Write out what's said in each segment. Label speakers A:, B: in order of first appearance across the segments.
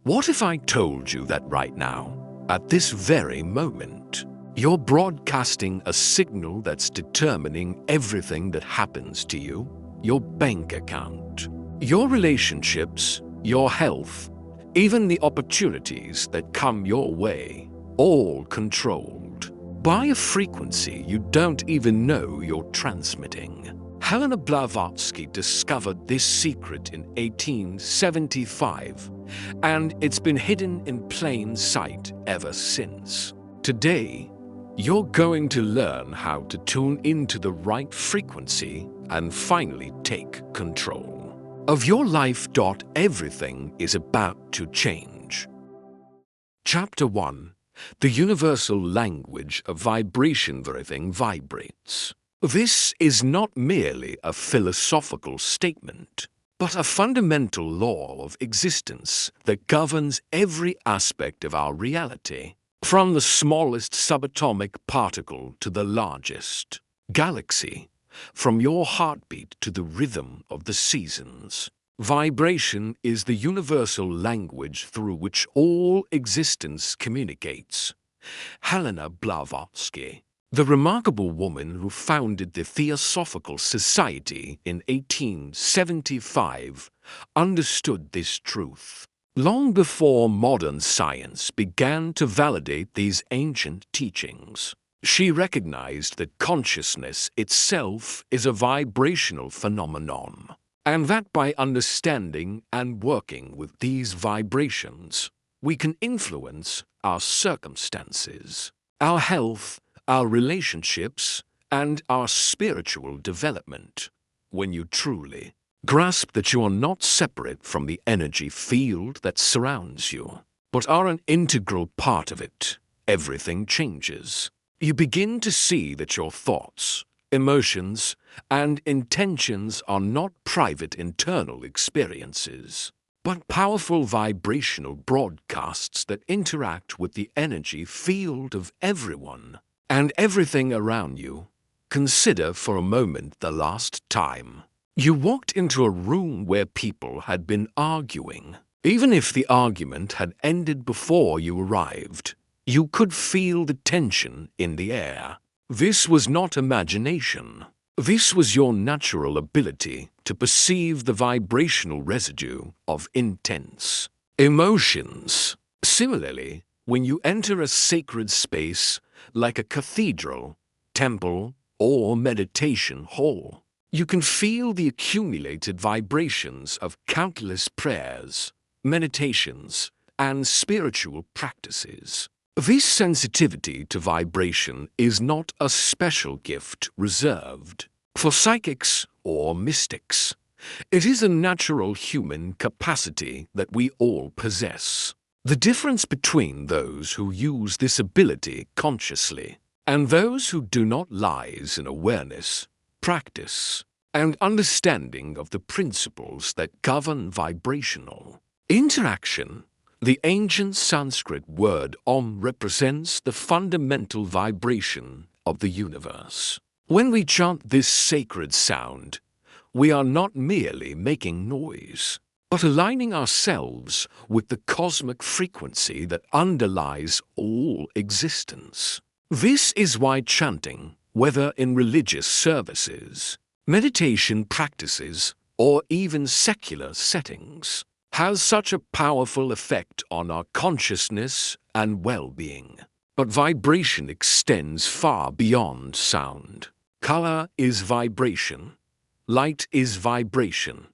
A: What if I told you that right now, at this very moment, you're broadcasting a signal that's determining everything that happens to you, your bank account, your relationships, your health, even the opportunities that come your way, all controlled by a frequency you don't even know you're transmitting? Helena Blavatsky discovered this secret in 1875, and it's been hidden in plain sight ever since. Today, you're going to learn how to tune into the right frequency and finally take control of your life. Everything is about to change. Chapter 1. The universal language of vibration. Everything vibrates. This is not merely a philosophical statement, but a fundamental law of existence that governs every aspect of our reality, from the smallest subatomic particle to the largest galaxy, from your heartbeat to the rhythm of the seasons. Vibration is the universal language through which all existence communicates. Helena Blavatsky, the remarkable woman who founded the Theosophical Society in 1875, understood this truth long before modern science began to validate these ancient teachings. She recognized that consciousness itself is a vibrational phenomenon, and that by understanding and working with these vibrations, we can influence our circumstances, our health, our relationships, and our spiritual development. When you truly grasp that you are not separate from the energy field that surrounds you, but are an integral part of it, everything changes. You begin to see that your thoughts, emotions, and intentions are not private internal experiences, but powerful vibrational broadcasts that interact with the energy field of everyone and everything around you. Consider for a moment the last time you walked into a room where people had been arguing. Even if the argument had ended before you arrived, you could feel the tension in the air. This was not imagination. This was your natural ability to perceive the vibrational residue of intense emotions. Similarly, when you enter a sacred space like a cathedral, temple, or meditation hall, you can feel the accumulated vibrations of countless prayers, meditations, and spiritual practices. This sensitivity to vibration is not a special gift reserved for psychics or mystics. It is a natural human capacity that we all possess. The difference between those who use this ability consciously and those who do not lies in awareness, practice, and understanding of the principles that govern vibrational interaction. The ancient Sanskrit word Om represents the fundamental vibration of the universe. When we chant this sacred sound, we are not merely making noise, but aligning ourselves with the cosmic frequency that underlies all existence. This is why chanting, whether in religious services, meditation practices, or even secular settings, has such a powerful effect on our consciousness and well-being. But vibration extends far beyond sound. Color is vibration. Light is vibration.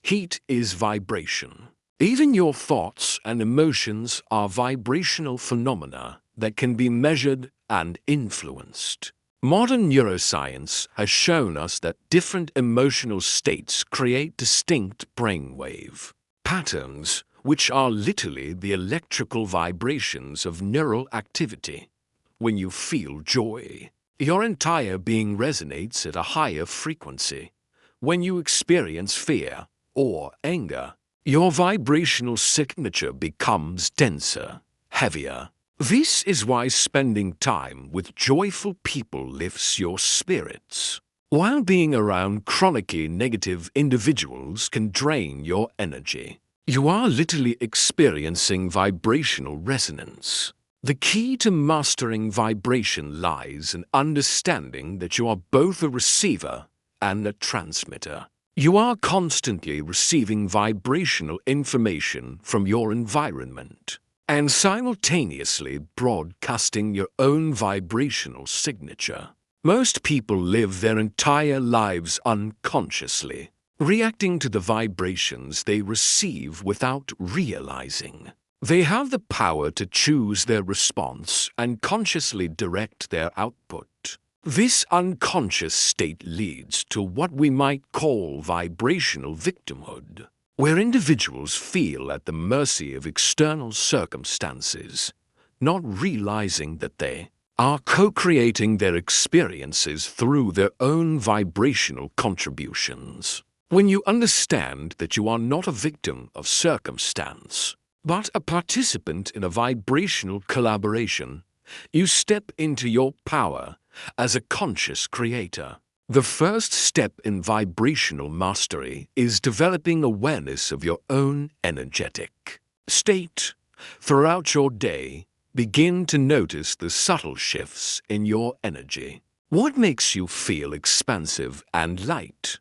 A: Heat is vibration. Even your thoughts and emotions are vibrational phenomena that can be measured and influenced. Modern neuroscience has shown us that different emotional states create distinct brainwave patterns, which are literally the electrical vibrations of neural activity. When you feel joy, your entire being resonates at a higher frequency. When you experience fear or anger, your vibrational signature becomes denser, heavier. This is why spending time with joyful people lifts your spirits, while being around chronically negative individuals can drain your energy. You are literally experiencing vibrational resonance. The key to mastering vibration lies in understanding that you are both a receiver and a transmitter. You are constantly receiving vibrational information from your environment and simultaneously broadcasting your own vibrational signature. Most people live their entire lives unconsciously, reacting to the vibrations they receive without realizing. They have the power to choose their response and consciously direct their output. This unconscious state leads to what we might call vibrational victimhood, where individuals feel at the mercy of external circumstances, not realizing that they are co-creating their experiences through their own vibrational contributions. When you understand that you are not a victim of circumstance, but a participant in a vibrational collaboration, you step into your power as a conscious creator. The first step in vibrational mastery is developing awareness of your own energetic state. Throughout your day, begin to notice the subtle shifts in your energy. What makes you feel expansive and light?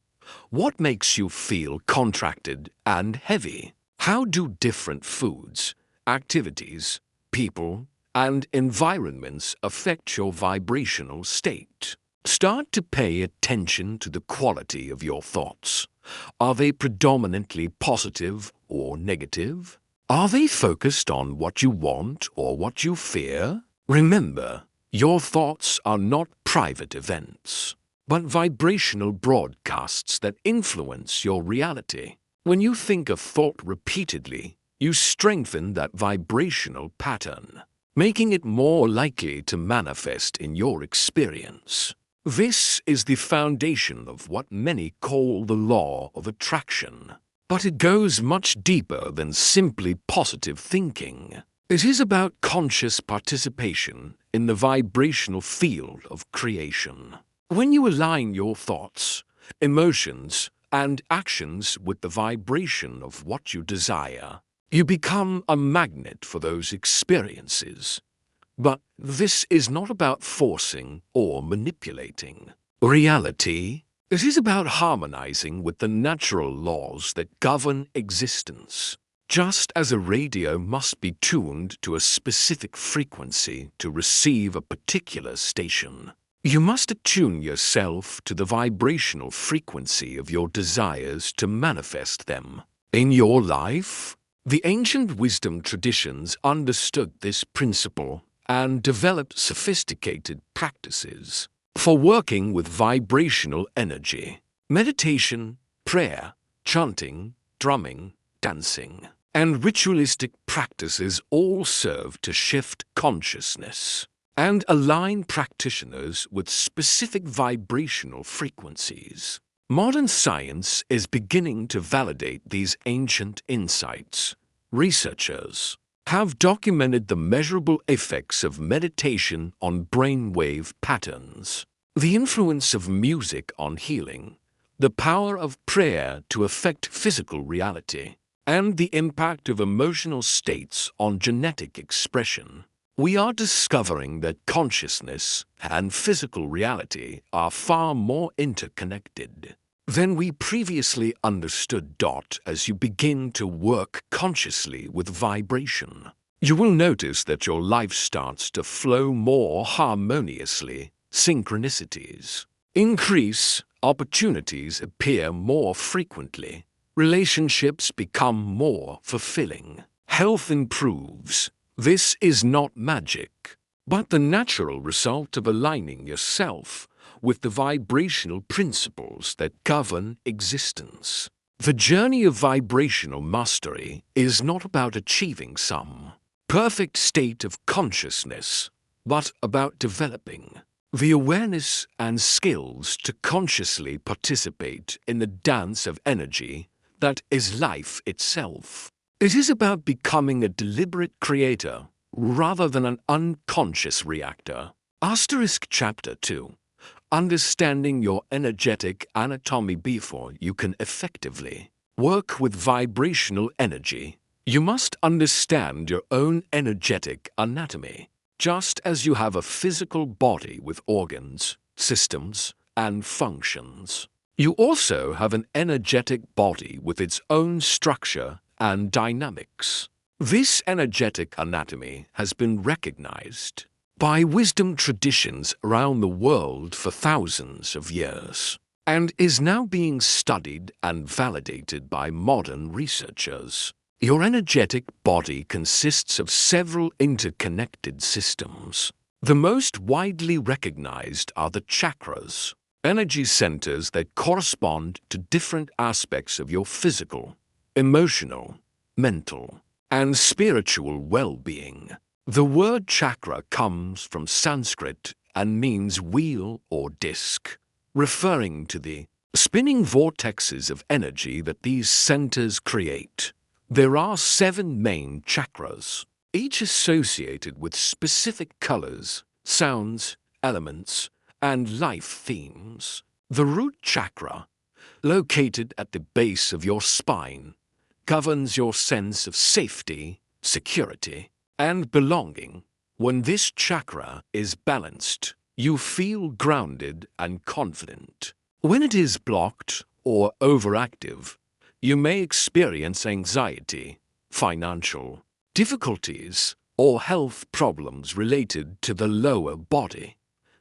A: What makes you feel contracted and heavy? How do different foods, activities, people, and environments affect your vibrational state? Start to pay attention to the quality of your thoughts. Are they predominantly positive or negative? Are they focused on what you want or what you fear? Remember, your thoughts are not private events, but vibrational broadcasts that influence your reality. When you think a thought repeatedly, you strengthen that vibrational pattern, making it more likely to manifest in your experience. This is the foundation of what many call the law of attraction. But it goes much deeper than simply positive thinking. It is about conscious participation in the vibrational field of creation. When you align your thoughts, emotions, and actions with the vibration of what you desire, you become a magnet for those experiences. But this is not about forcing or manipulating reality. It is about harmonizing with the natural laws that govern existence. Just as a radio must be tuned to a specific frequency to receive a particular station, you must attune yourself to the vibrational frequency of your desires to manifest them in your life. The ancient wisdom traditions understood this principle and developed sophisticated practices for working with vibrational energy. Meditation, prayer, chanting, drumming, dancing, and ritualistic practices all serve to shift consciousness and align practitioners with specific vibrational frequencies. Modern science is beginning to validate these ancient insights. Researchers have documented the measurable effects of meditation on brainwave patterns, the influence of music on healing, the power of prayer to affect physical reality, and the impact of emotional states on genetic expression. We are discovering that consciousness and physical reality are far more interconnected than we previously understood. As you begin to work consciously with vibration, you will notice that your life starts to flow more harmoniously. Synchronicities increase, opportunities appear more frequently, relationships become more fulfilling, health improves. This is not magic, but the natural result of aligning yourself with the vibrational principles that govern existence. The journey of vibrational mastery is not about achieving some perfect state of consciousness, but about developing the awareness and skills to consciously participate in the dance of energy that is life itself. It is about becoming a deliberate creator rather than an unconscious reactor. Chapter 2. Understanding your energetic anatomy before you can effectively work with vibrational energy, you must understand your own energetic anatomy. Just as you have a physical body with organs, systems, and functions, you also have an energetic body with its own structure and dynamics. This energetic anatomy has been recognized by wisdom traditions around the world for thousands of years, and is now being studied and validated by modern researchers. Your energetic body consists of several interconnected systems. The most widely recognized are the chakras, energy centers that correspond to different aspects of your physical, emotional, mental, and spiritual well-being. The word chakra comes from Sanskrit and means wheel or disc, referring to the spinning vortexes of energy that these centers create. There are 7 main chakras, each associated with specific colors, sounds, elements, and life themes. The root chakra, located at the base of your spine, governs your sense of safety, security, and belonging. When this chakra is balanced, you feel grounded and confident. When it is blocked or overactive, you may experience anxiety, financial difficulties, or health problems related to the lower body.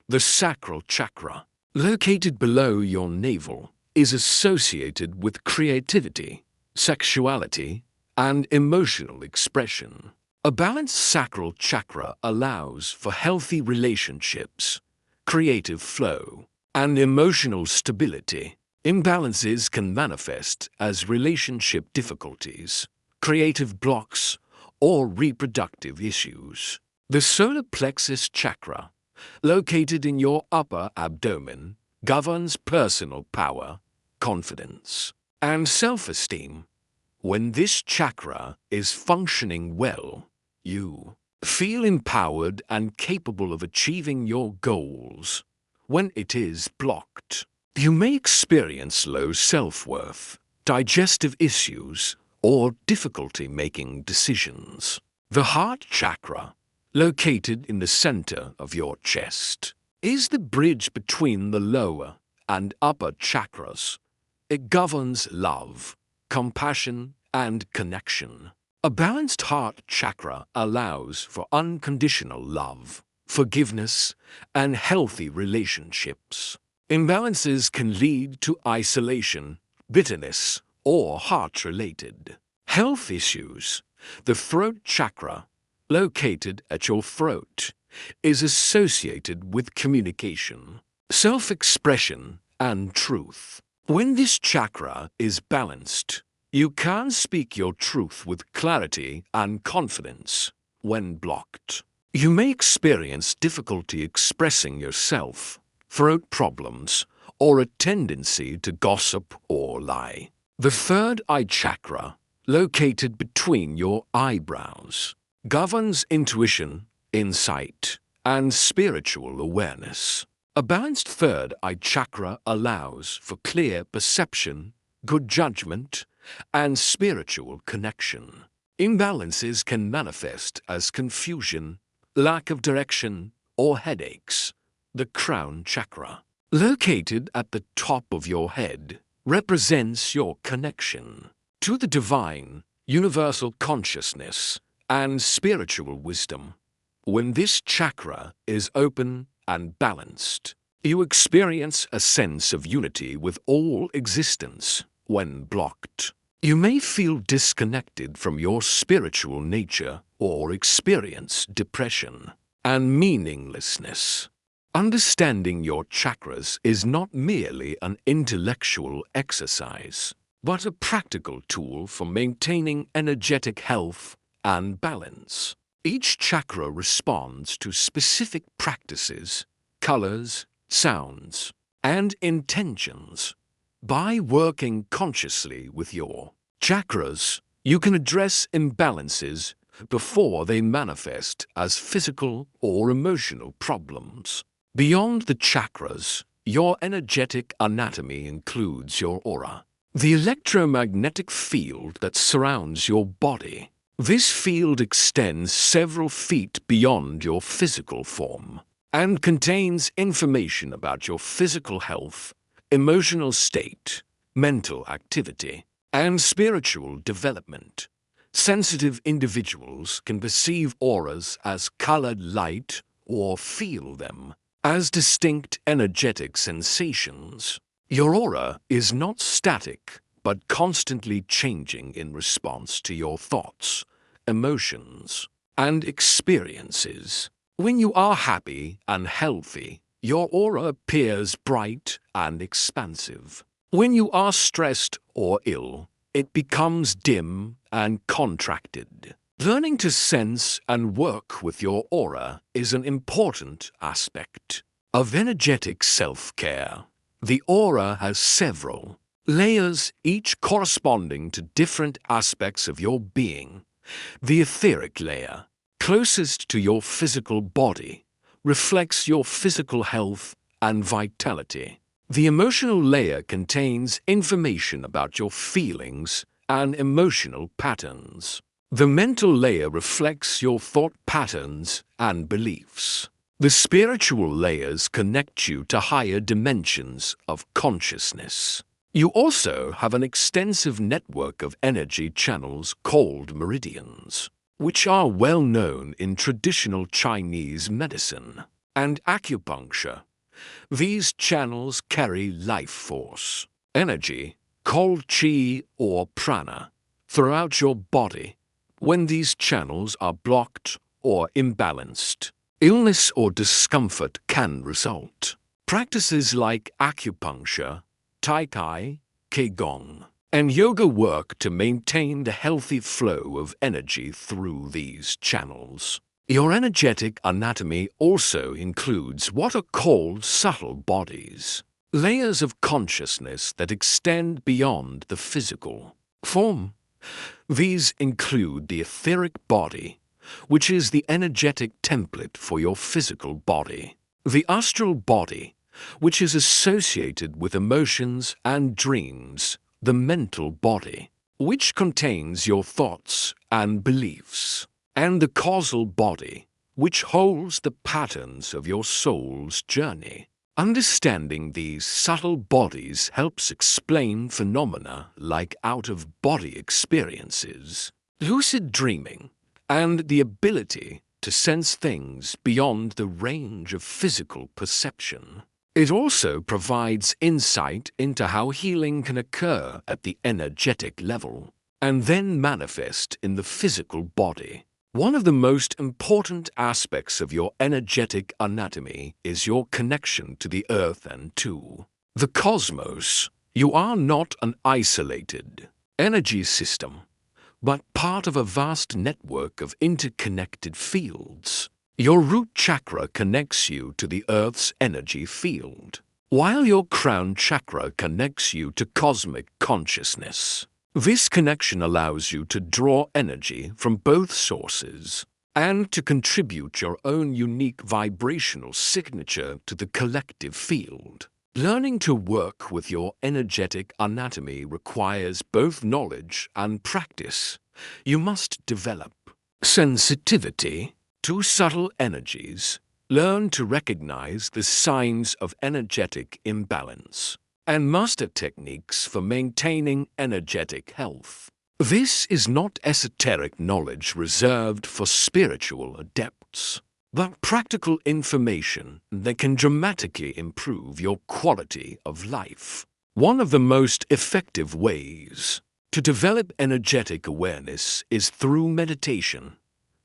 A: The sacral chakra, located below your navel, is associated with creativity, sexuality, and emotional expression. A balanced sacral chakra allows for healthy relationships, creative flow, and emotional stability. Imbalances can manifest as relationship difficulties, creative blocks, or reproductive issues. The solar plexus chakra, located in your upper abdomen, governs personal power, confidence, and self-esteem. When this chakra is functioning well, you feel empowered and capable of achieving your goals. When it is blocked, you may experience low self-worth, digestive issues, or difficulty making decisions. The heart chakra, located in the center of your chest, is the bridge between the lower and upper chakras. It governs love, compassion, and connection. A balanced heart chakra allows for unconditional love, forgiveness, and healthy relationships. Imbalances can lead to isolation, bitterness, or heart-related health issues. The throat chakra, located at your throat, is associated with communication, self-expression, and truth. When this chakra is balanced, you can speak your truth with clarity and confidence. When blocked, you may experience difficulty expressing yourself, throat problems, or a tendency to gossip or lie. The third eye chakra, located between your eyebrows, governs intuition, insight, and spiritual awareness. A balanced third eye chakra allows for clear perception, good judgment, and spiritual connection. Imbalances can manifest as confusion, lack of direction, or headaches. The crown chakra, located at the top of your head, represents your connection to the divine, universal consciousness, and spiritual wisdom. When this chakra is open and balanced, you experience a sense of unity with all existence. When blocked, you may feel disconnected from your spiritual nature or experience depression and meaninglessness. Understanding your chakras is not merely an intellectual exercise, but a practical tool for maintaining energetic health and balance. Each chakra responds to specific practices, colors, sounds, and intentions. By working consciously with your chakras, you can address imbalances before they manifest as physical or emotional problems. Beyond the chakras, your energetic anatomy includes your aura, the electromagnetic field that surrounds your body. This field extends several feet beyond your physical form and contains information about your physical health, emotional state, mental activity, and spiritual development. Sensitive individuals can perceive auras as colored light or feel them as distinct energetic sensations. Your aura is not static, but constantly changing in response to your thoughts, emotions, and experiences. When you are happy and healthy, your aura appears bright and expansive. When you are stressed or ill, it becomes dim and contracted. Learning to sense and work with your aura is an important aspect of energetic self-care. The aura has several layers, each corresponding to different aspects of your being. The etheric layer, closest to your physical body, reflects your physical health and vitality. The emotional layer contains information about your feelings and emotional patterns. The mental layer reflects your thought patterns and beliefs. The spiritual layers connect you to higher dimensions of consciousness. You also have an extensive network of energy channels called meridians, which are well known in traditional Chinese medicine and acupuncture. These channels carry life force, energy, called qi or prana, throughout your body. When these channels are blocked or imbalanced, illness or discomfort can result. Practices like acupuncture, tai chi, qigong, and yoga work to maintain the healthy flow of energy through these channels. Your energetic anatomy also includes what are called subtle bodies, layers of consciousness that extend beyond the physical form. These include the etheric body, which is the energetic template for your physical body, the astral body, which is associated with emotions and dreams, the mental body, which contains your thoughts and beliefs, and the causal body, which holds the patterns of your soul's journey. Understanding these subtle bodies helps explain phenomena like out-of-body experiences, lucid dreaming, and the ability to sense things beyond the range of physical perception. It also provides insight into how healing can occur at the energetic level and then manifest in the physical body. One of the most important aspects of your energetic anatomy is your connection to the earth and to the cosmos. You are not an isolated energy system, but part of a vast network of interconnected fields. Your root chakra connects you to the Earth's energy field, while your crown chakra connects you to cosmic consciousness. This connection allows you to draw energy from both sources and to contribute your own unique vibrational signature to the collective field. Learning to work with your energetic anatomy requires both knowledge and practice. You must develop sensitivity to subtle energies, learn to recognize the signs of energetic imbalance, and master techniques for maintaining energetic health. This is not esoteric knowledge reserved for spiritual adepts, but practical information that can dramatically improve your quality of life. One of the most effective ways to develop energetic awareness is through meditation.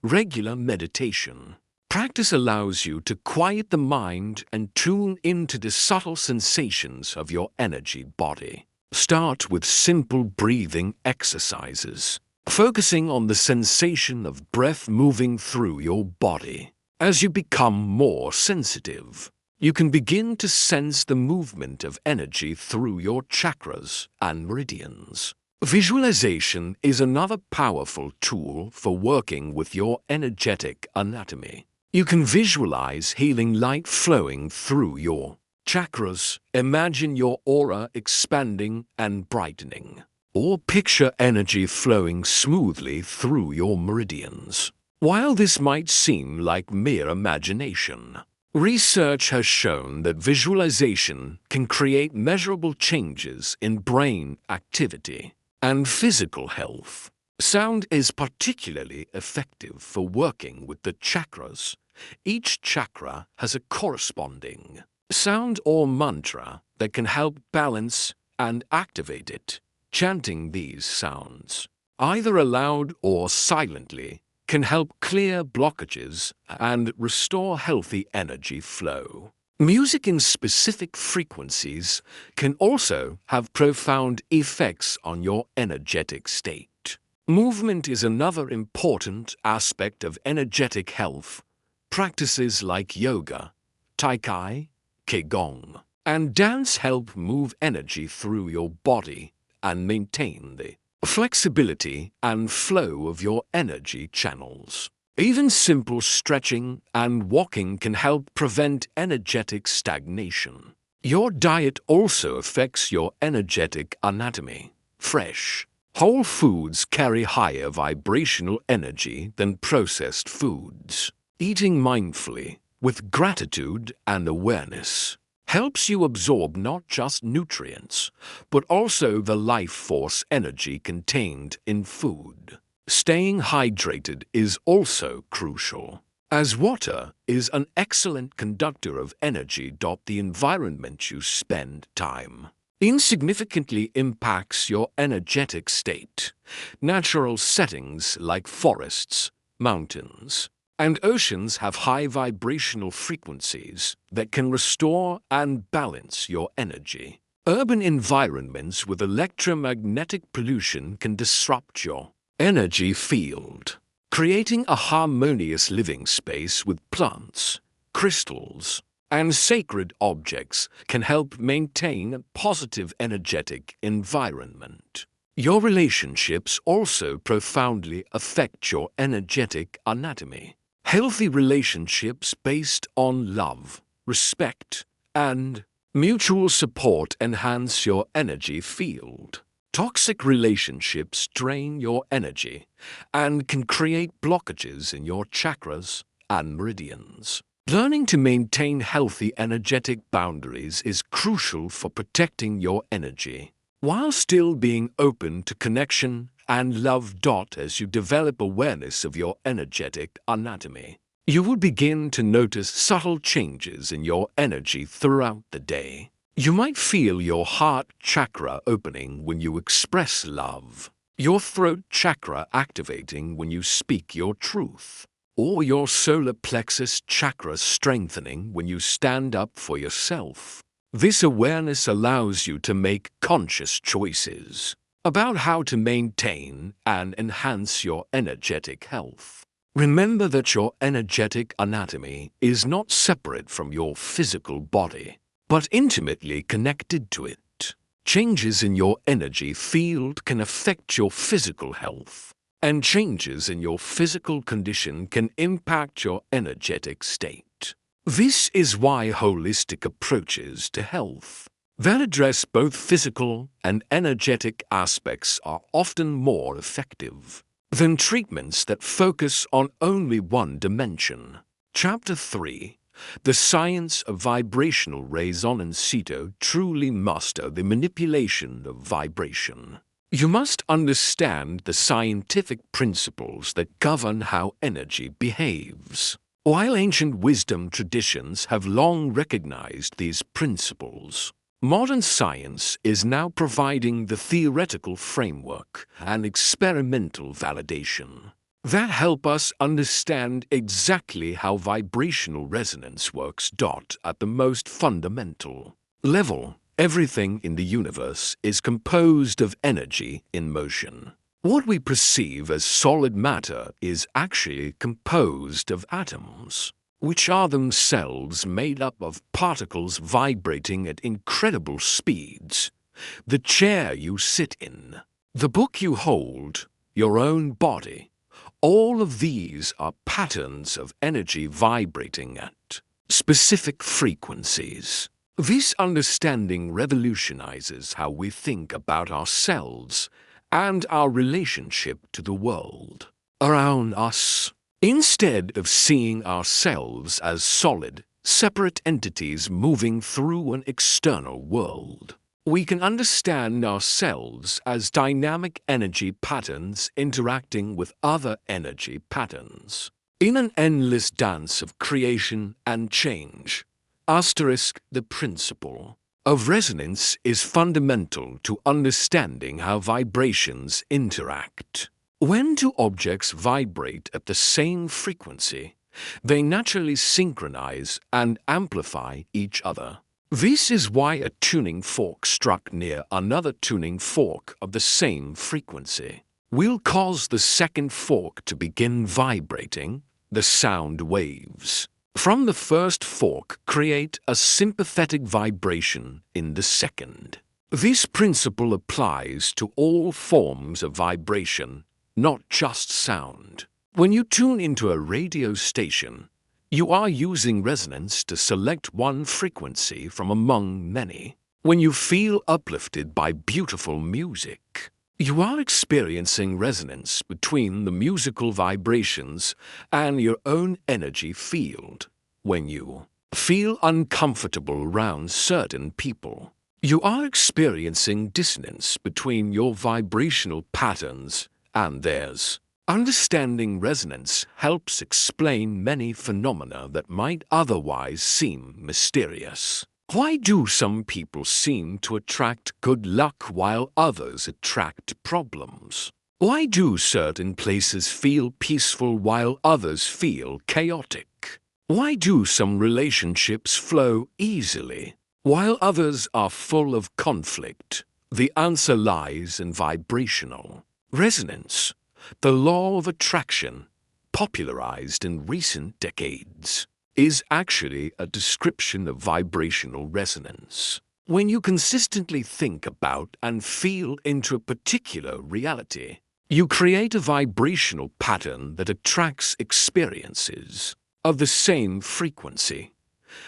A: Regular meditation. Practice allows you to quiet the mind and tune into the subtle sensations of your energy body. Start with simple breathing exercises, focusing on the sensation of breath moving through your body. As you become more sensitive, you can begin to sense the movement of energy through your chakras and meridians. Visualization is another powerful tool for working with your energetic anatomy. You can visualize healing light flowing through your Chakras, imagine your aura expanding and brightening, or picture energy flowing smoothly through your meridians. While this might seem like mere imagination, research has shown that visualization can create measurable changes in brain activity and physical health. Sound is particularly effective for working with the chakras. Each chakra has a corresponding sound or mantra that can help balance and activate it. Chanting these sounds, either aloud or silently, can help clear blockages and restore healthy energy flow. Music in specific frequencies can also have profound effects on your energetic state. Movement is another important aspect of energetic health. Practices like yoga, tai chi, qigong, and dance help move energy through your body and maintain the flexibility and flow of your energy channels. Even simple stretching and walking can help prevent energetic stagnation. Your diet also affects your energetic anatomy. Fresh, whole foods carry higher vibrational energy than processed foods. Eating mindfully, with gratitude and awareness, helps you absorb not just nutrients, but also the life force energy contained in food. Staying hydrated is also crucial, as water is an excellent conductor of energy. The environment you spend time in significantly impacts your energetic state. Natural settings like forests, mountains, and oceans have high vibrational frequencies that can restore and balance your energy. Urban environments with electromagnetic pollution can disrupt your energy field. Creating a harmonious living space with plants, crystals, and sacred objects can help maintain a positive energetic environment. Your relationships also profoundly affect your energetic anatomy. Healthy relationships based on love, respect, and mutual support enhance your energy field. Toxic relationships drain your energy and can create blockages in your chakras and meridians. Learning to maintain healthy energetic boundaries is crucial for protecting your energy, while still being open to connection and love. As you develop awareness of your energetic anatomy, you will begin to notice subtle changes in your energy throughout the day. You might feel your heart chakra opening when you express love, your throat chakra activating when you speak your truth, or your solar plexus chakra strengthening when you stand up for yourself. This awareness allows you to make conscious choices about how to maintain and enhance your energetic health. Remember that your energetic anatomy is not separate from your physical body, but intimately connected to it. Changes in your energy field can affect your physical health, and changes in your physical condition can impact your energetic state. This is why holistic approaches to health that address both physical and energetic aspects are often more effective than treatments that focus on only one dimension. Chapter 3. The Science of Vibrational Resonance. Truly master the manipulation of vibration. You must understand the scientific principles that govern how energy behaves. While ancient wisdom traditions have long recognized these principles, modern science is now providing the theoretical framework and experimental validation that help us understand exactly how vibrational resonance works. At the most fundamental level, everything in the universe is composed of energy in motion. What we perceive as solid matter is actually composed of atoms, which are themselves made up of particles vibrating at incredible speeds. The chair you sit in, the book you hold, your own body, all of these are patterns of energy vibrating at specific frequencies. This understanding revolutionizes how we think about ourselves and our relationship to the world around us. Instead of seeing ourselves as solid, separate entities moving through an external world, we can understand ourselves as dynamic energy patterns interacting with other energy patterns. In an endless dance of creation and change, the principle of resonance is fundamental to understanding how vibrations interact. When two objects vibrate at the same frequency, they naturally synchronize and amplify each other. This is why a tuning fork struck near another tuning fork of the same frequency will cause the second fork to begin vibrating. The sound waves from the first fork create a sympathetic vibration in the second. This principle applies to all forms of vibration, not just sound. When you tune into a radio station, you are using resonance to select one frequency from among many. When you feel uplifted by beautiful music, you are experiencing resonance between the musical vibrations and your own energy field. When you feel uncomfortable around certain people, you are experiencing dissonance between your vibrational patterns and theirs. Understanding resonance helps explain many phenomena that might otherwise seem mysterious. Why do some people seem to attract good luck while others attract problems? Why do certain places feel peaceful while others feel chaotic? Why do some relationships flow easily while others are full of conflict? The answer lies in vibrational resonance, the law of attraction, popularized in recent decades, is actually a description of vibrational resonance. When you consistently think about and feel into a particular reality, you create a vibrational pattern that attracts experiences of the same frequency.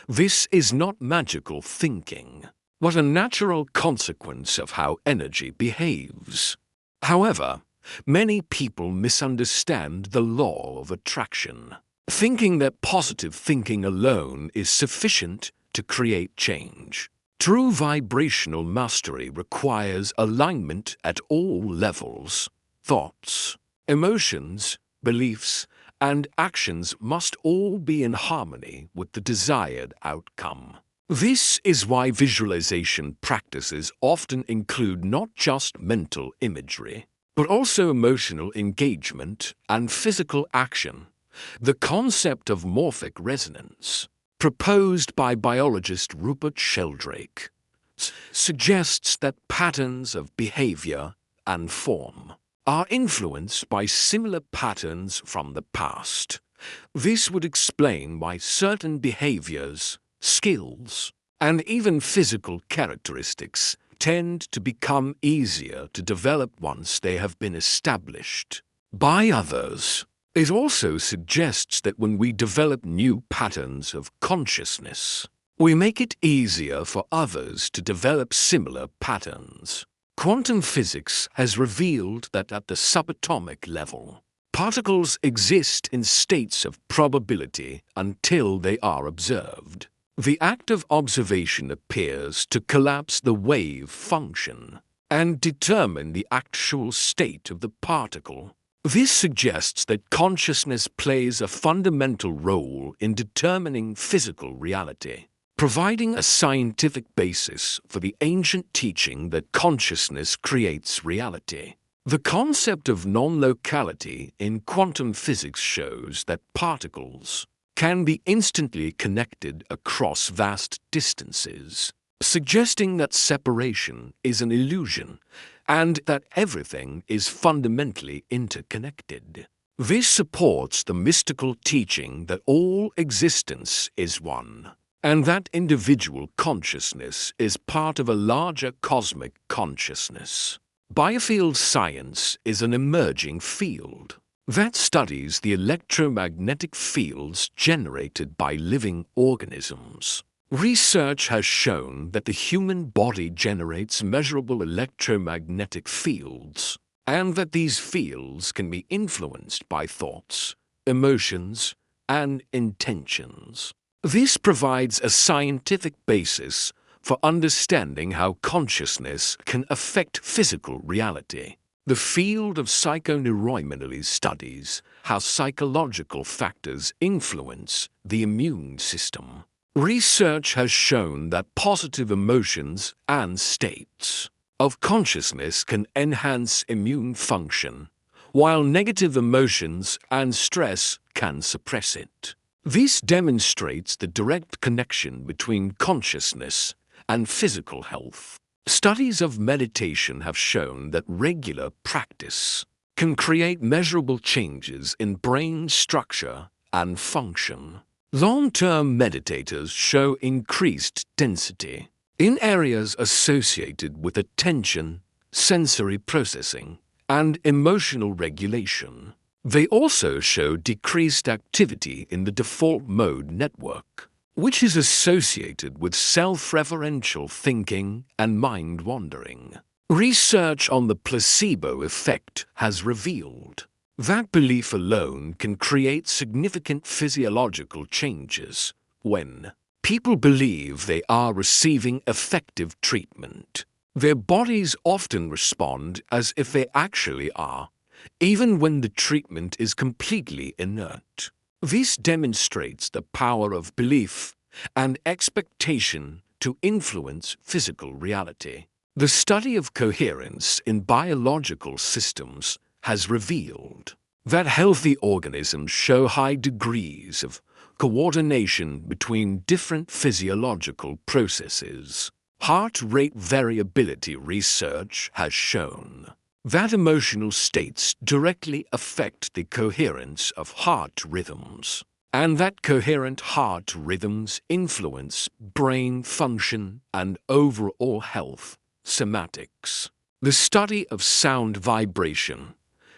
A: This is not magical thinking, but a natural consequence of how energy behaves. However, many people misunderstand the law of attraction, thinking that positive thinking alone is sufficient to create change. True vibrational mastery requires alignment at all levels. Thoughts, emotions, beliefs, and actions must all be in harmony with the desired outcome. This is why visualization practices often include not just mental imagery, but also emotional engagement and physical action. The concept of morphic resonance, proposed by biologist Rupert Sheldrake, suggests that patterns of behavior and form are influenced by similar patterns from the past. This would explain why certain behaviors, skills, and even physical characteristics tend to become easier to develop once they have been established by others. It also suggests that when we develop new patterns of consciousness, we make it easier for others to develop similar patterns. Quantum physics has revealed that at the subatomic level, particles exist in states of probability until they are observed. The act of observation appears to collapse the wave function and determine the actual state of the particle. This suggests that consciousness plays a fundamental role in determining physical reality, providing a scientific basis for the ancient teaching that consciousness creates reality. The concept of non-locality in quantum physics shows that particles can be instantly connected across vast distances, suggesting that separation is an illusion and that everything is fundamentally interconnected. This supports the mystical teaching that all existence is one, and that individual consciousness is part of a larger cosmic consciousness. Biofield science is an emerging field that studies the electromagnetic fields generated by living organisms. Research has shown that the human body generates measurable electromagnetic fields, and that these fields can be influenced by thoughts, emotions, and intentions. This provides a scientific basis for understanding how consciousness can affect physical reality. The field of psychoneuroimmunology studies how psychological factors influence the immune system. Research has shown that positive emotions and states of consciousness can enhance immune function, while negative emotions and stress can suppress it. This demonstrates the direct connection between consciousness and physical health. Studies of meditation have shown that regular practice can create measurable changes in brain structure and function. Long-term meditators show increased density in areas associated with attention, sensory processing, and emotional regulation. They also show decreased activity in the default mode network, which is associated with self-referential thinking and mind-wandering. Research on the placebo effect has revealed that belief alone can create significant physiological changes when people believe they are receiving effective treatment. Their bodies often respond as if they actually are, even when the treatment is completely inert. This demonstrates the power of belief and expectation to influence physical reality. The study of coherence in biological systems has revealed that healthy organisms show high degrees of coordination between different physiological processes. Heart rate variability research has shown that emotional states directly affect the coherence of heart rhythms, and that coherent heart rhythms influence brain function and overall health, somatics. The study of sound vibration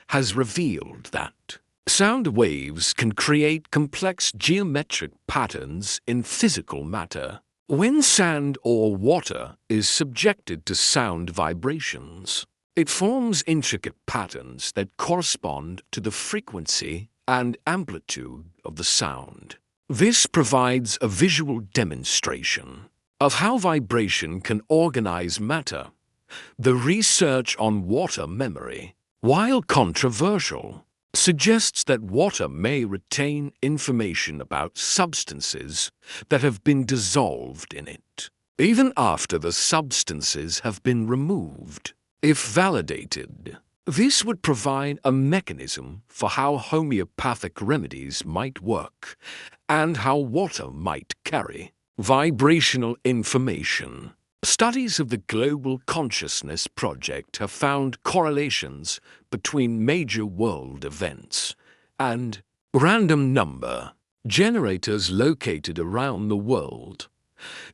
A: has revealed that sound waves can create complex geometric patterns in physical matter. When sand or water is subjected to sound vibrations, it forms intricate patterns that correspond to the frequency and amplitude of the sound. This provides a visual demonstration of how vibration can organize matter. The research on water memory, while controversial, suggests that water may retain information about substances that have been dissolved in it, even after the substances have been removed. If validated, this would provide a mechanism for how homeopathic remedies might work and how water might carry vibrational information. Studies of the Global Consciousness Project have found correlations between major world events and random number generators located around the world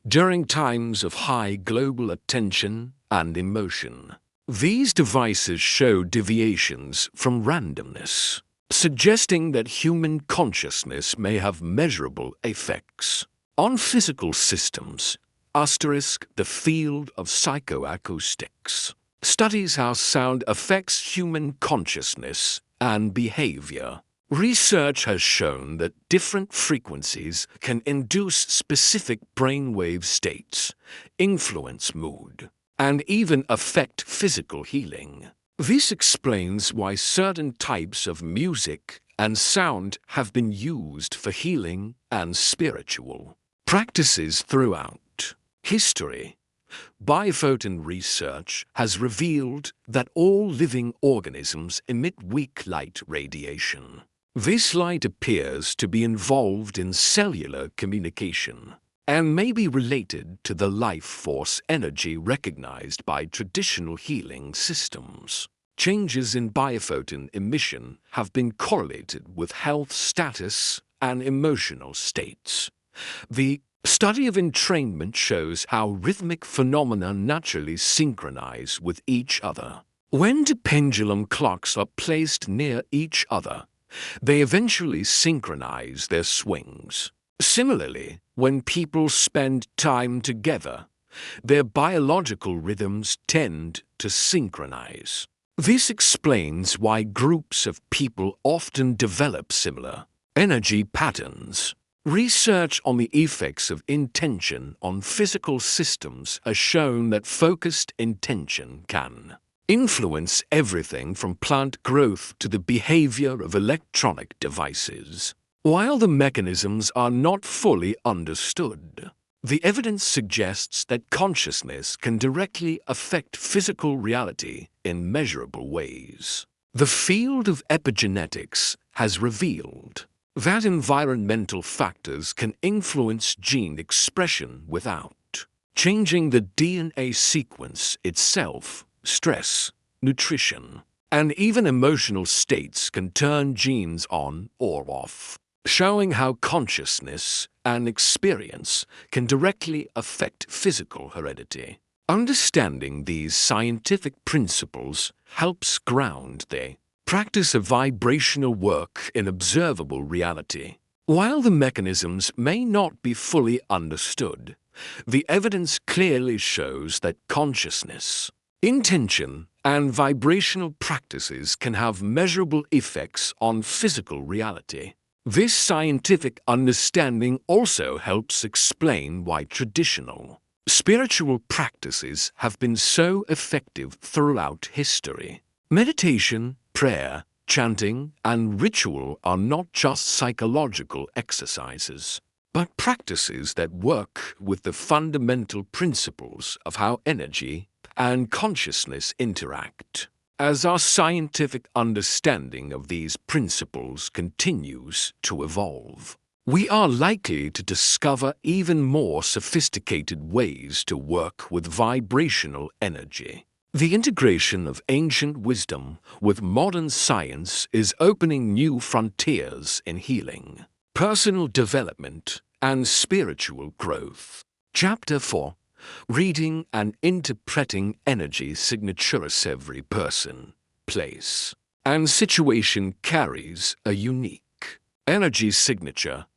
A: during times of high global attention and emotion. These devices show deviations from randomness, suggesting that human consciousness may have measurable effects on physical systems. The field of psychoacoustics studies how sound affects human consciousness and behavior. Research has shown that different frequencies can induce specific brainwave states, influence mood, and even affect physical healing. This explains why certain types of music and sound have been used for healing and spiritual practices throughout history. Biphoton research has revealed that all living organisms emit weak light radiation. This light appears to be involved in cellular communication and may be related to the life force energy recognized by traditional healing systems. Changes in biphoton emission have been correlated with health status and emotional states. The study of entrainment shows how rhythmic phenomena naturally synchronize with each other. When two pendulum clocks are placed near each other, they eventually synchronize their swings. Similarly, When people spend time together, their biological rhythms tend to synchronize. This explains why groups of people often develop similar energy patterns. Research on the effects of intention on physical systems has shown that focused intention can influence everything from plant growth to the behavior of electronic devices. While the mechanisms are not fully understood, the evidence suggests that consciousness can directly affect physical reality in measurable ways. The field of epigenetics has revealed that environmental factors can influence gene expression without changing the DNA sequence itself. Stress, nutrition, and even emotional states can turn genes on or off, showing how consciousness and experience can directly affect physical heredity. Understanding these scientific principles helps ground the practice of vibrational work in observable reality. While the mechanisms may not be fully understood, the evidence clearly shows that consciousness, intention, and vibrational practices can have measurable effects on physical reality. This scientific understanding also helps explain why traditional spiritual practices have been so effective throughout history. Meditation, prayer, chanting, and ritual are not just psychological exercises, but practices that work with the fundamental principles of how energy and consciousness interact. As our scientific understanding of these principles continues to evolve, we are likely to discover even more sophisticated ways to work with vibrational energy. The integration of ancient wisdom with modern science is opening new frontiers in healing, personal development, and spiritual growth. Chapter 4. Reading and interpreting energy signatures. Every person, place, and situation carries a unique energy signature,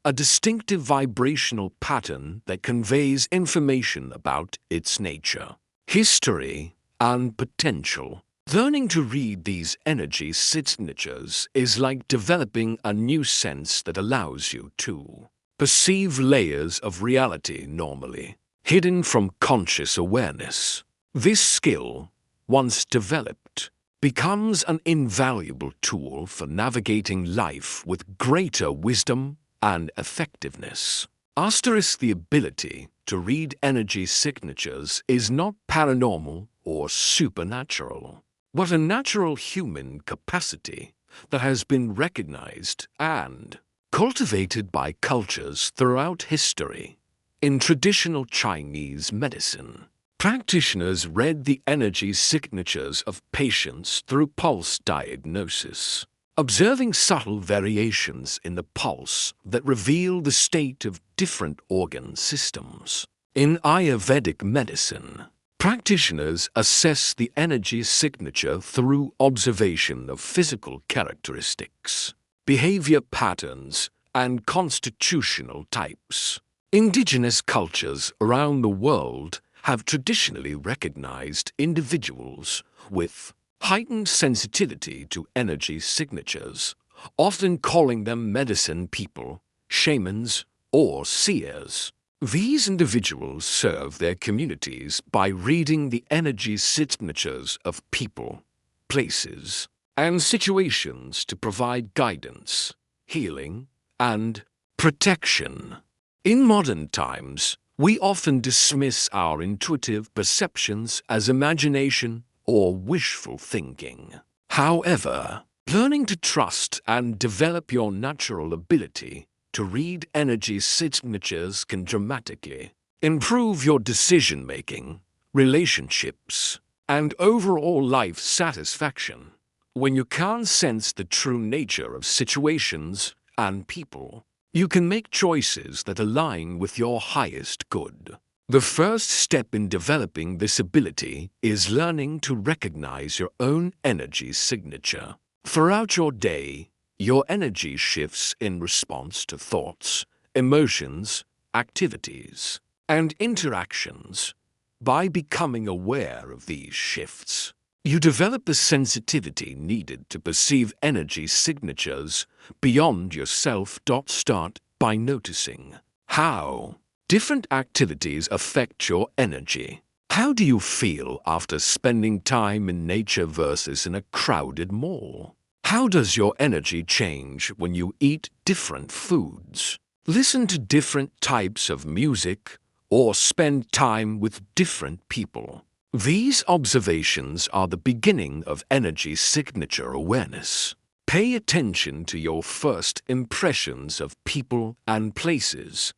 A: a distinctive vibrational pattern that conveys information about its nature, history, and potential. Learning to read these energy signatures is like developing a new sense that allows you to perceive layers of reality normally hidden from conscious awareness. This skill, once developed, becomes an invaluable tool for navigating life with greater wisdom and effectiveness. The ability to read energy signatures is not paranormal or supernatural, but a natural human capacity that has been recognized and cultivated by cultures throughout history. In traditional Chinese medicine, practitioners read the energy signatures of patients through pulse diagnosis, observing subtle variations in the pulse that reveal the state of different organ systems. In Ayurvedic medicine, practitioners assess the energy signature through observation of physical characteristics, behavior patterns, and constitutional types. Indigenous cultures around the world have traditionally recognized individuals with heightened sensitivity to energy signatures, often calling them medicine people, shamans, or seers. These individuals serve their communities by reading the energy signatures of people, places, and situations to provide guidance, healing, and protection. In modern times, we often dismiss our intuitive perceptions as imagination or wishful thinking. However, learning to trust and develop your natural ability to read energy signatures can dramatically improve your decision-making, relationships, and overall life satisfaction. When you can't sense the true nature of situations and people, you can make choices that align with your highest good. The first step in developing this ability is learning to recognize your own energy signature. Throughout your day, your energy shifts in response to thoughts, emotions, activities and interactions. By becoming aware of these shifts, you develop the sensitivity needed to perceive energy signatures beyond yourself. Start by noticing how different activities affect your energy. How do you feel after spending time in nature versus in a crowded mall? How does your energy change when you eat different foods, listen to different types of music, or spend time with different people? These observations are the beginning of energy signature awareness. Pay attention to your first impressions of people and places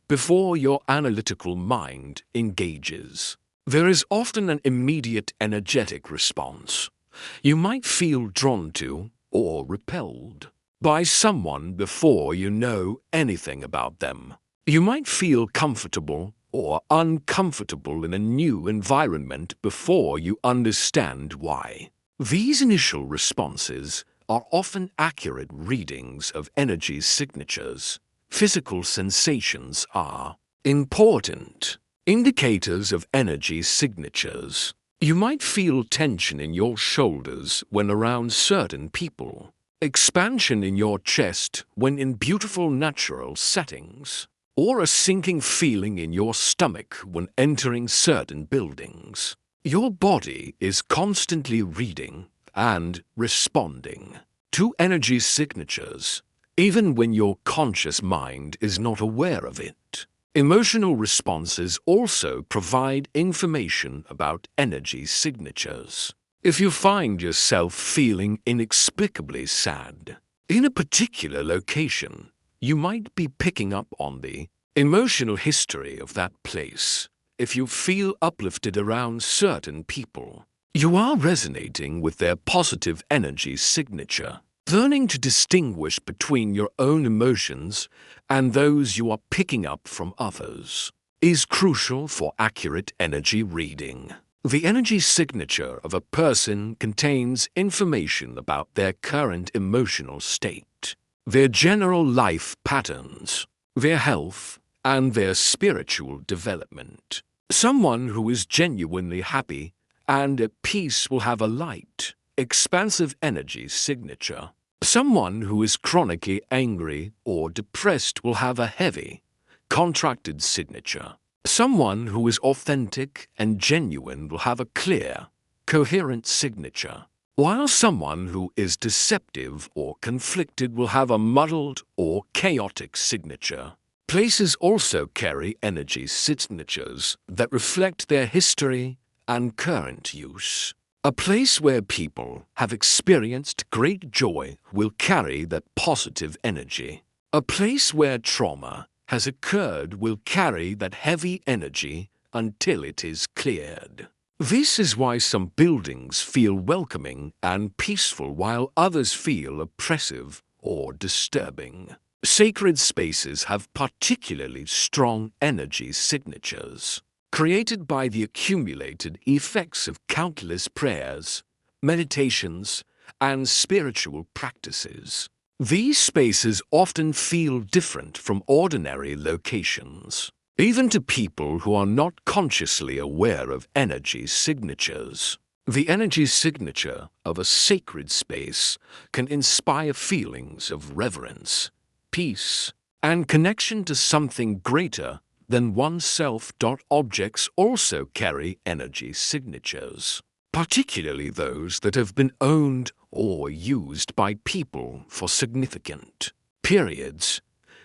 A: before your analytical mind engages. There is often an immediate energetic response. You might feel drawn to or repelled by someone before you know anything about them. You might feel comfortable or uncomfortable in a new environment before you understand why. These initial responses are often accurate readings of energy signatures. Physical sensations are important indicators of energy signatures. You might feel tension in your shoulders when around certain people, expansion in your chest when in beautiful natural settings, or a sinking feeling in your stomach when entering certain buildings. Your body is constantly reading and responding to energy signatures, even when your conscious mind is not aware of it. Emotional responses also provide information about energy signatures. If you find yourself feeling inexplicably sad in a particular location, you might be picking up on the emotional history of that place. If you feel uplifted around certain people, you are resonating with their positive energy signature. Learning to distinguish between your own emotions and those you are picking up from others is crucial for accurate energy reading. The energy signature of a person contains information about their current emotional state, their general life patterns, their health, and their spiritual development. Someone who is genuinely happy and at peace will have a light, expansive energy signature. Someone who is chronically angry or depressed will have a heavy, contracted signature. Someone who is authentic and genuine will have a clear, coherent signature, while someone who is deceptive or conflicted will have a muddled or chaotic signature. Places also carry energy signatures that reflect their history and current use. A place where people have experienced great joy will carry that positive energy. A place where trauma has occurred will carry that heavy energy until it is cleared. This is why some buildings feel welcoming and peaceful while others feel oppressive or disturbing. Sacred spaces have particularly strong energy signatures, created by the accumulated effects of countless prayers, meditations, and spiritual practices. These spaces often feel different from ordinary locations, even to people who are not consciously aware of energy signatures. The energy signature of a sacred space can inspire feelings of reverence, peace, and connection to something greater than oneself. Objects also carry energy signatures, particularly those that have been owned or used by people for significant periods.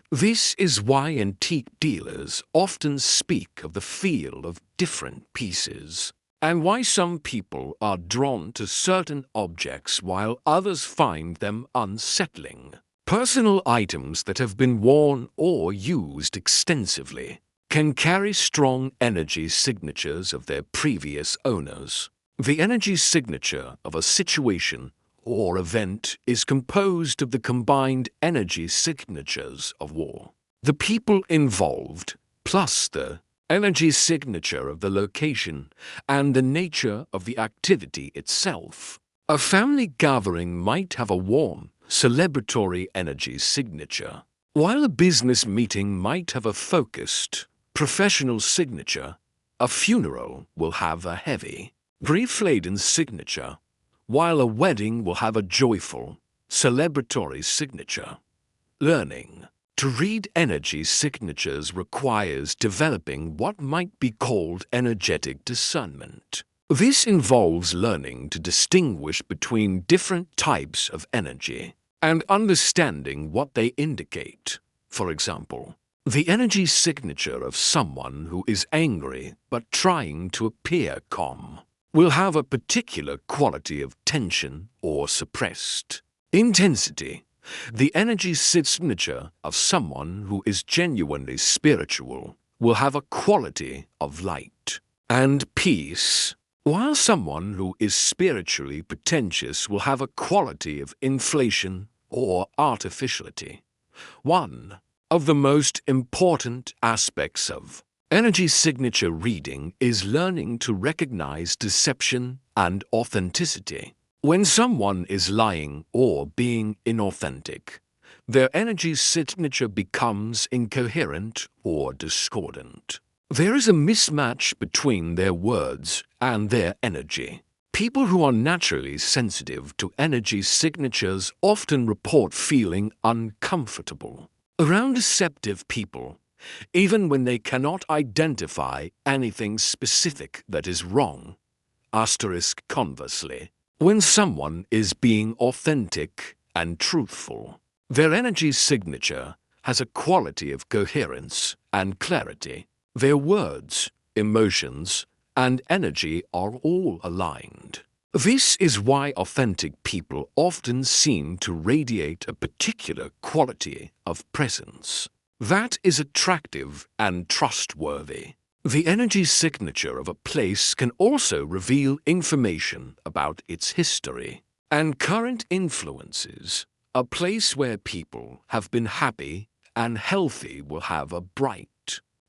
A: This is why antique dealers often speak of the feel of different pieces, and why some people are drawn to certain objects while others find them unsettling. Personal items that have been worn or used extensively can carry strong energy signatures of their previous owners. The energy signature of a situation or event is composed of the combined energy signatures of war, the people involved, plus the energy signature of the location and the nature of the activity itself. A family gathering might have a warm, celebratory energy signature, While a business meeting might have a focused, professional signature, a funeral will have a heavy, grief-laden signature, while a wedding will have a joyful, celebratory signature. Learning to read energy signatures requires developing what might be called energetic discernment. This involves learning to distinguish between different types of energy and understanding what they indicate. For example, the energy signature of someone who is angry but trying to appear calm will have a particular quality of tension or suppressed intensity. The energy signature of someone who is genuinely spiritual will have a quality of light and peace, while someone who is spiritually pretentious will have a quality of inflation or artificiality. One of the most important aspects of energy signature reading is learning to recognize deception and authenticity. When someone is lying or being inauthentic, their energy signature becomes incoherent or discordant. There is a mismatch between their words and their energy. People who are naturally sensitive to energy signatures often report feeling uncomfortable around deceptive people, even when they cannot identify anything specific that is wrong. Conversely, when someone is being authentic and truthful, their energy signature has a quality of coherence and clarity. Their words, emotions, and energy are all aligned. This is why authentic people often seem to radiate a particular quality of presence that is attractive and trustworthy. The energy signature of a place can also reveal information about its history and current influences. A place where people have been happy and healthy will have a bright,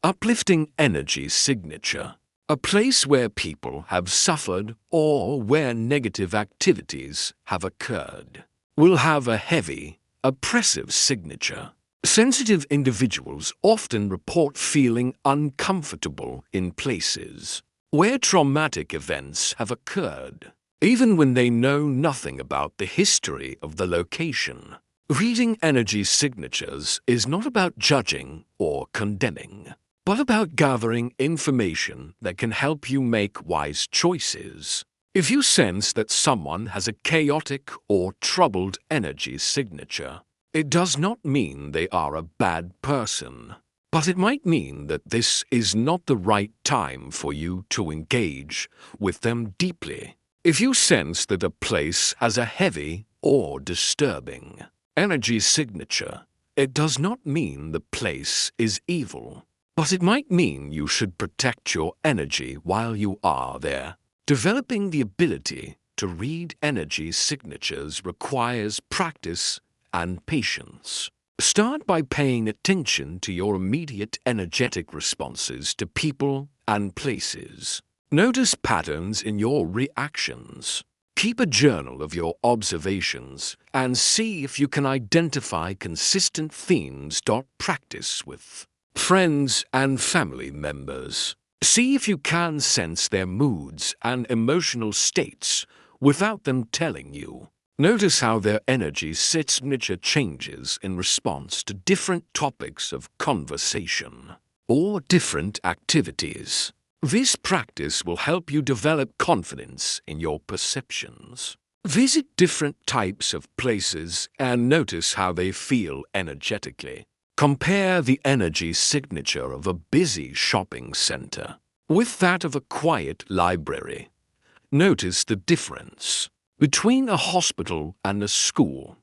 A: uplifting energy signature. A place where people have suffered or where negative activities have occurred will have a heavy, oppressive signature. Sensitive individuals often report feeling uncomfortable in places where traumatic events have occurred, even when they know nothing about the history of the location. Reading energy signatures is not about judging or condemning, but about gathering information that can help you make wise choices. If you sense that someone has a chaotic or troubled energy signature, it does not mean they are a bad person, but it might mean that this is not the right time for you to engage with them deeply. If you sense that a place has a heavy or disturbing energy signature, it does not mean the place is evil, but it might mean you should protect your energy while you are there. Developing the ability to read energy signatures requires practice and patience. Start by paying attention to your immediate energetic responses to people and places. Notice patterns in your reactions. Keep a journal of your observations and see if you can identify consistent themes. Practice with friends and family members. See if you can sense their moods and emotional states without them telling you. Notice how their energy signature changes in response to different topics of conversation or different activities. This practice will help you develop confidence in your perceptions. Visit different types of places and notice how they feel energetically. Compare the energy signature of a busy shopping center with that of a quiet library. Notice the difference between a hospital and a school,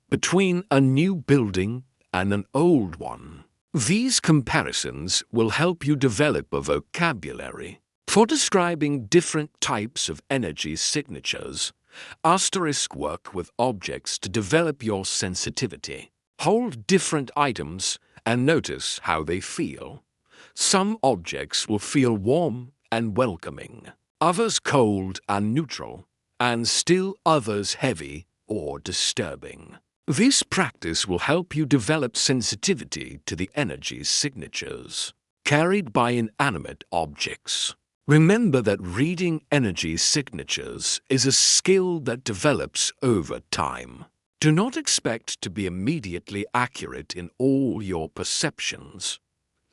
A: between a new building and an old one. These comparisons will help you develop a vocabulary for describing different types of energy signatures. Work with objects to develop your sensitivity. Hold different items and notice how they feel. Some objects will feel warm and welcoming, others cold and neutral, and still others heavy or disturbing. This practice will help you develop sensitivity to the energy signatures carried by inanimate objects. Remember that reading energy signatures is a skill that develops over time. Do not expect to be immediately accurate in all your perceptions.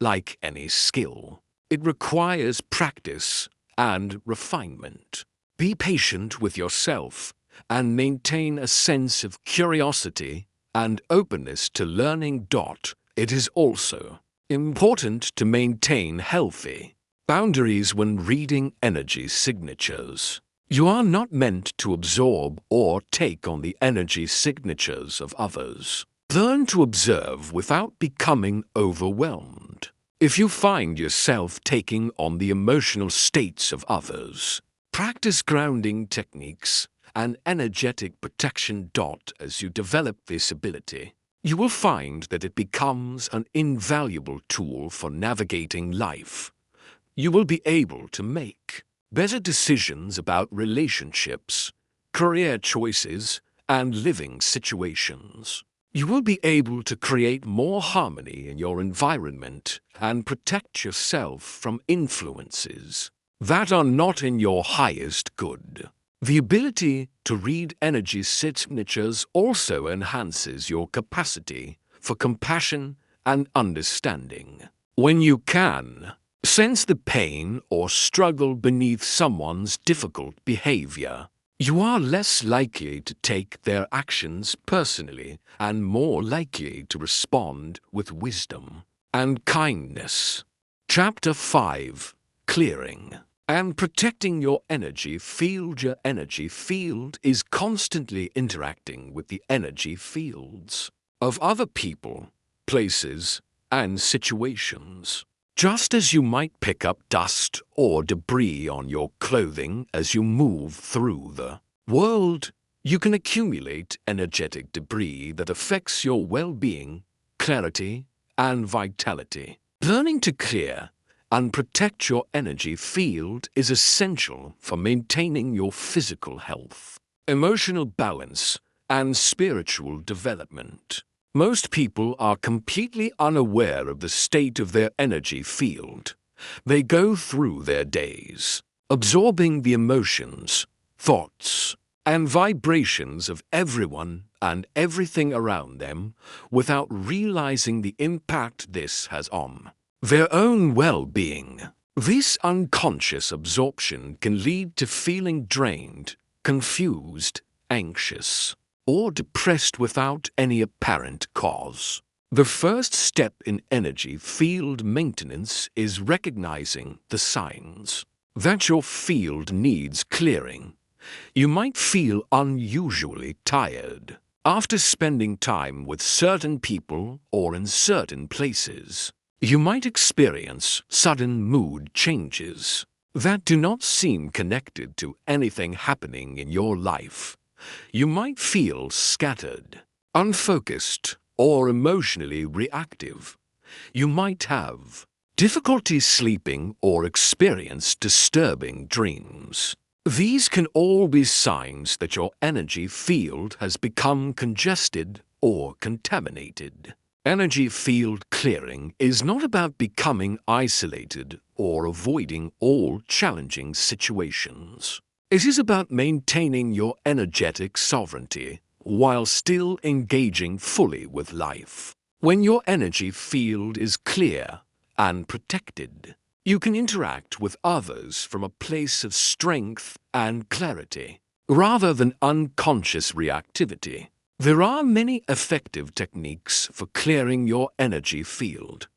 A: Like any skill, it requires practice and refinement. Be patient with yourself and maintain a sense of curiosity and openness to learning. It is also important to maintain healthy boundaries when reading energy signatures. You are not meant to absorb or take on the energy signatures of others. Learn to observe without becoming overwhelmed. If you find yourself taking on the emotional states of others, practice grounding techniques and energetic protection. As you develop this ability, you will find that it becomes an invaluable tool for navigating life. You will be able to make better decisions about relationships, career choices, and living situations. You will be able to create more harmony in your environment and protect yourself from influences that are not in your highest good. The ability to read energy signatures also enhances your capacity for compassion and understanding. When you can sense the pain or struggle beneath someone's difficult behavior, you are less likely to take their actions personally and more likely to respond with wisdom and kindness. Chapter 5. Clearing and protecting your energy field. Your energy field is constantly interacting with the energy fields of other people, places, and situations. Just as you might pick up dust or debris on your clothing as you move through the world, you can accumulate energetic debris that affects your well-being, clarity, and vitality. Learning to clear and protect your energy field is essential for maintaining your physical health, emotional balance, and spiritual development. Most people are completely unaware of the state of their energy field. They go through their days, absorbing the emotions, thoughts, and vibrations of everyone and everything around them without realizing the impact this has on their own well-being. This unconscious absorption can lead to feeling drained, confused, anxious, or depressed without any apparent cause. The first step in energy field maintenance is recognizing the signs that your field needs clearing. You might feel unusually tired after spending time with certain people or in certain places. You might experience sudden mood changes that do not seem connected to anything happening in your life. You might feel scattered, unfocused, or emotionally reactive. You might have difficulty sleeping or experience disturbing dreams. These can all be signs that your energy field has become congested or contaminated. Energy field clearing is not about becoming isolated or avoiding all challenging situations. It is about maintaining your energetic sovereignty while still engaging fully with life. When your energy field is clear and protected, you can interact with others from a place of strength and clarity, rather than unconscious reactivity. There are many effective techniques for clearing your energy field.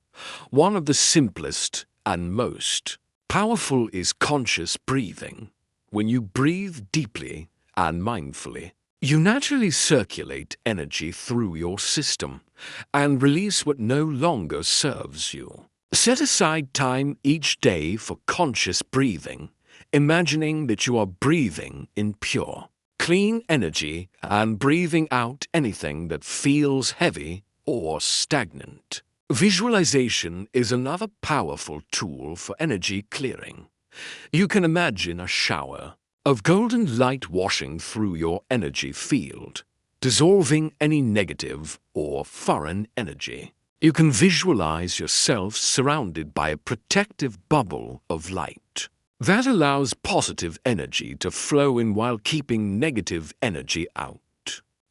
A: One of the simplest and most powerful is conscious breathing. When you breathe deeply and mindfully, you naturally circulate energy through your system and release what no longer serves you. Set aside time each day for conscious breathing, imagining that you are breathing in pure, clean energy and breathing out anything that feels heavy or stagnant. Visualization is another powerful tool for energy clearing. You can imagine a shower of golden light washing through your energy field, dissolving any negative or foreign energy. You can visualize yourself surrounded by a protective bubble of light. That allows positive energy to flow in while keeping negative energy out.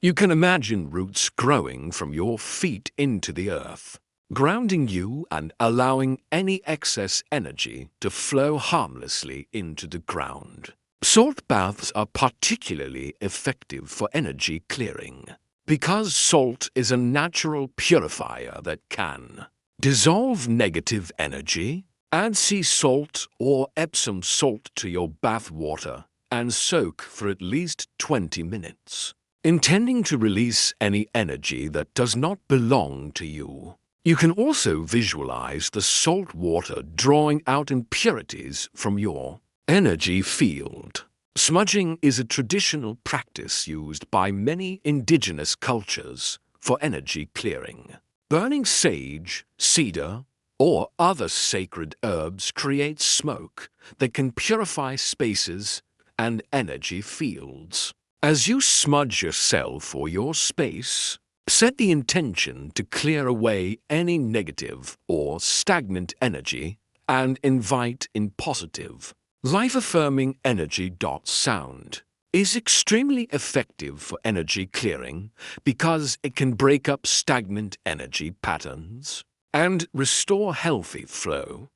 A: You can imagine roots growing from your feet into the earth, grounding you and allowing any excess energy to flow harmlessly into the ground. Salt baths are particularly effective for energy clearing, because salt is a natural purifier that can dissolve negative energy. Add sea salt or Epsom salt to your bath water and soak for at least 20 minutes, intending to release any energy that does not belong to you. You can also visualize the salt water drawing out impurities from your energy field. Smudging is a traditional practice used by many indigenous cultures for energy clearing. Burning sage, cedar, or other sacred herbs creates smoke that can purify spaces and energy fields. As you smudge yourself or your space, set the intention to clear away any negative or stagnant energy and invite in positive, life-affirming energy. Sound is extremely effective for energy clearing because it can break up stagnant energy patterns and restore healthy flow.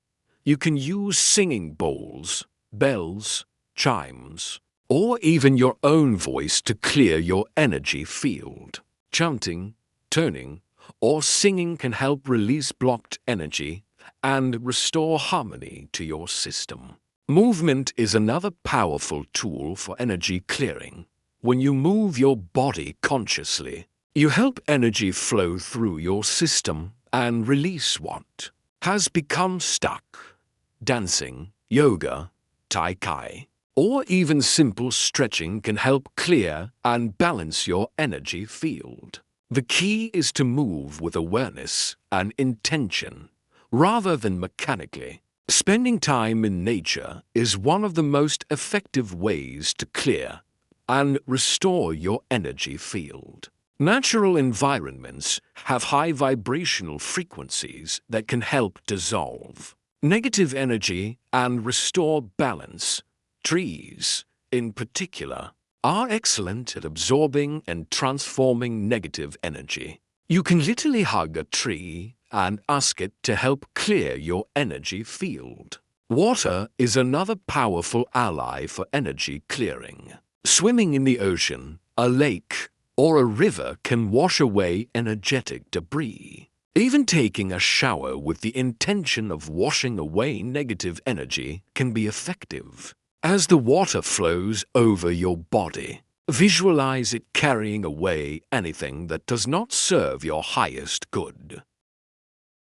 A: You can use singing bowls, bells, chimes, or even your own voice to clear your energy field. Chanting, toning, or singing can help release blocked energy and restore harmony to your system. Movement is another powerful tool for energy clearing. When you move your body consciously, you help energy flow through your system and release what has become stuck. Dancing, yoga, tai chi, or even simple stretching can help clear and balance your energy field. The key is to move with awareness and intention, rather than mechanically. Spending time in nature is one of the most effective ways to clear and restore your energy field. Natural environments have high vibrational frequencies that can help dissolve negative energy and restore balance. Trees, in particular, are excellent at absorbing and transforming negative energy. You can literally hug a tree and ask it to help clear your energy field. Water is another powerful ally for energy clearing. Swimming in the ocean, a lake, or a river can wash away energetic debris. Even taking a shower with the intention of washing away negative energy can be effective. As the water flows over your body, visualize it carrying away anything that does not serve your highest good.